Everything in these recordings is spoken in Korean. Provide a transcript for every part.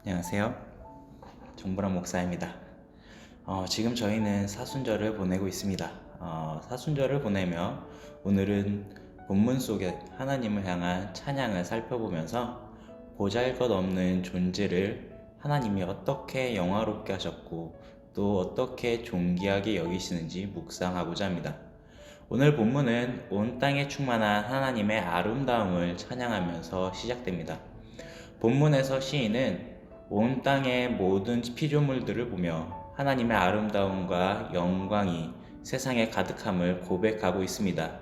안녕하세요. 정보람 목사입니다. 지금 저희는 사순절을 보내고 있습니다. 사순절을 보내며 오늘은 본문 속에 하나님을 향한 찬양을 살펴보면서 보잘것없는 존재를 하나님이 어떻게 영화롭게 하셨고 또 어떻게 존귀하게 여기시는지 묵상하고자 합니다. 오늘 본문은 온 땅에 충만한 하나님의 아름다움을 찬양하면서 시작됩니다. 본문에서 시인은 온 땅의 모든 피조물들을 보며 하나님의 아름다움과 영광이 세상에 가득함을 고백하고 있습니다.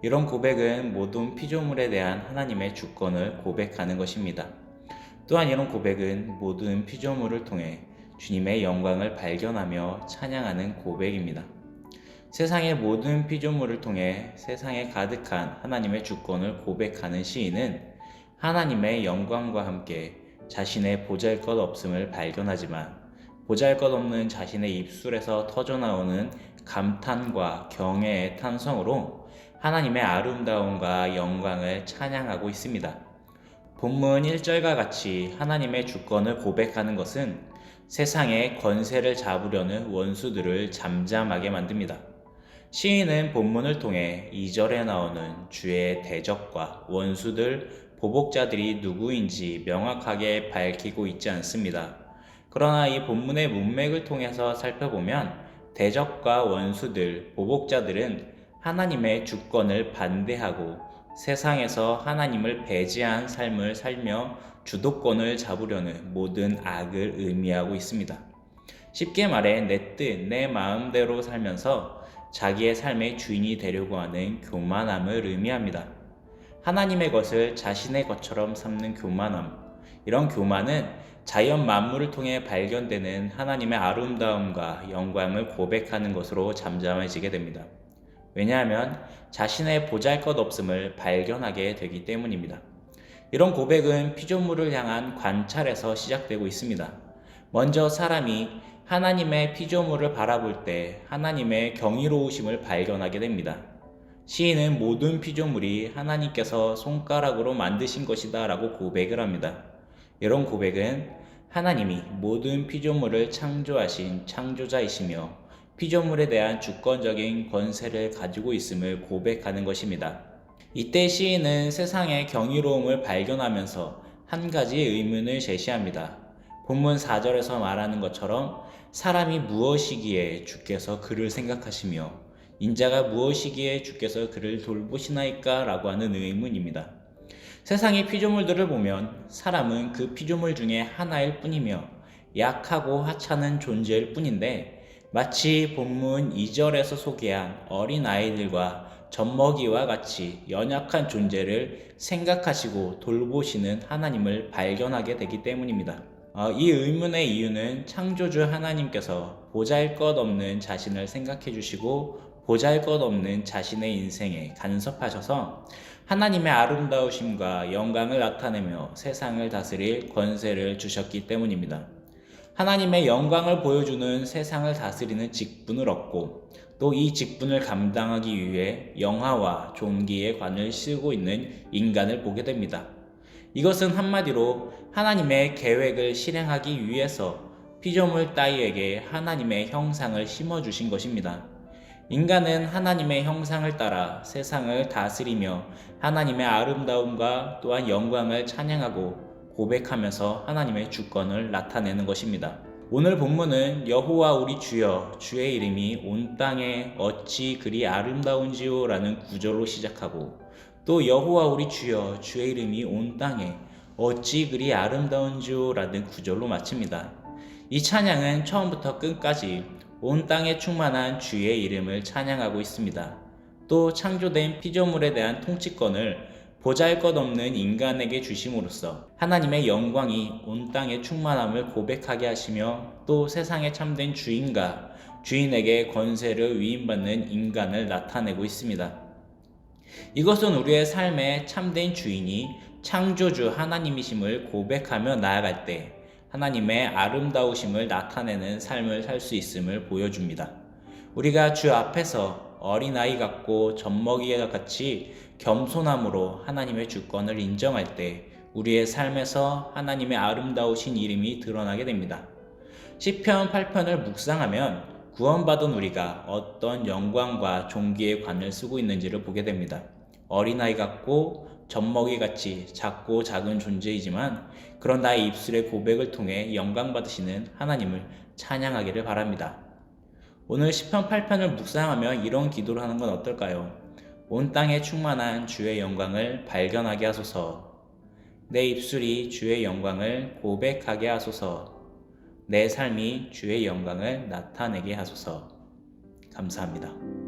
이런 고백은 모든 피조물에 대한 하나님의 주권을 고백하는 것입니다. 또한 이런 고백은 모든 피조물을 통해 주님의 영광을 발견하며 찬양하는 고백입니다. 세상의 모든 피조물을 통해 세상에 가득한 하나님의 주권을 고백하는 시인은 하나님의 영광과 함께 자신의 보잘것없음을 발견하지만 보잘것없는 자신의 입술에서 터져나오는 감탄과 경애의 탄성으로 하나님의 아름다움과 영광을 찬양하고 있습니다. 본문 1절과 같이 하나님의 주권을 고백하는 것은 세상의 권세를 잡으려는 원수들을 잠잠하게 만듭니다. 시인은 본문을 통해 2절에 나오는 주의 대적과 원수들, 보복자들이 누구인지 명확하게 밝히고 있지 않습니다. 그러나 이 본문의 문맥을 통해서 살펴보면 대적과 원수들, 보복자들은 하나님의 주권을 반대하고 세상에서 하나님을 배제한 삶을 살며 주도권을 잡으려는 모든 악을 의미하고 있습니다. 쉽게 말해 내 뜻, 내 마음대로 살면서 자기의 삶의 주인이 되려고 하는 교만함을 의미합니다. 하나님의 것을 자신의 것처럼 삼는 교만함. 이런 교만은 자연 만물을 통해 발견되는 하나님의 아름다움과 영광을 고백하는 것으로 잠잠해지게 됩니다. 왜냐하면 자신의 보잘것없음을 발견하게 되기 때문입니다. 이런 고백은 피조물을 향한 관찰에서 시작되고 있습니다. 먼저 사람이 하나님의 피조물을 바라볼 때 하나님의 경이로우심을 발견하게 됩니다. 시인은 모든 피조물이 하나님께서 손가락으로 만드신 것이다 라고 고백을 합니다. 이런 고백은 하나님이 모든 피조물을 창조하신 창조자이시며 피조물에 대한 주권적인 권세를 가지고 있음을 고백하는 것입니다. 이때 시인은 세상의 경이로움을 발견하면서 한 가지 의문을 제시합니다. 본문 4절에서 말하는 것처럼 사람이 무엇이기에 주께서 그를 생각하시며 인자가 무엇이기에 주께서 그를 돌보시나이까? 라고 하는 의문입니다. 세상의 피조물들을 보면 사람은 그 피조물 중에 하나일 뿐이며 약하고 하찮은 존재일 뿐인데 마치 본문 2절에서 소개한 어린아이들과 젖먹이와 같이 연약한 존재를 생각하시고 돌보시는 하나님을 발견하게 되기 때문입니다. 이 의문의 이유는 창조주 하나님께서 보잘것없는 자신을 생각해 주시고 보잘것없는 자신의 인생에 간섭하셔서 하나님의 아름다우심과 영광을 나타내며 세상을 다스릴 권세를 주셨기 때문입니다. 하나님의 영광을 보여주는 세상을 다스리는 직분을 얻고 또 이 직분을 감당하기 위해 영화와 존귀의 관을 씌우고 있는 인간을 보게 됩니다. 이것은 한마디로 하나님의 계획을 실행하기 위해서 피조물 따위에게 하나님의 형상을 심어주신 것입니다. 인간은 하나님의 형상을 따라 세상을 다스리며 하나님의 아름다움과 또한 영광을 찬양하고 고백하면서 하나님의 주권을 나타내는 것입니다. 오늘 본문은 여호와 우리 주여 주의 이름이 온 땅에 어찌 그리 아름다운지요 라는 구절로 시작하고 또 여호와 우리 주여 주의 이름이 온 땅에 어찌 그리 아름다운지요 라는 구절로 마칩니다. 이 찬양은 처음부터 끝까지 온 땅에 충만한 주의 이름을 찬양하고 있습니다. 또 창조된 피조물에 대한 통치권을 보잘것없는 인간에게 주심으로써 하나님의 영광이 온 땅의 충만함을 고백하게 하시며 또 세상의 참된 주인과 주인에게 권세를 위임받는 인간을 나타내고 있습니다. 이것은 우리의 삶의 참된 주인이 창조주 하나님이심을 고백하며 나아갈 때 하나님의 아름다우심을 나타내는 삶을 살 수 있음을 보여줍니다. 우리가 주 앞에서 어린아이 같고 젖먹이 같이 겸손함으로 하나님의 주권을 인정할 때 우리의 삶에서 하나님의 아름다우신 이름이 드러나게 됩니다. 시편 8편을 묵상하면 구원받은 우리가 어떤 영광과 존귀의 관을 쓰고 있는지를 보게 됩니다. 어린아이 같고 젖먹이같이 작고 작은 존재이지만 그런 나의 입술의 고백을 통해 영광받으시는 하나님을 찬양하기를 바랍니다. 오늘 시편 8편을 묵상하며 이런 기도를 하는 건 어떨까요? 온 땅에 충만한 주의 영광을 발견하게 하소서. 내 입술이 주의 영광을 고백하게 하소서. 내 삶이 주의 영광을 나타내게 하소서. 감사합니다.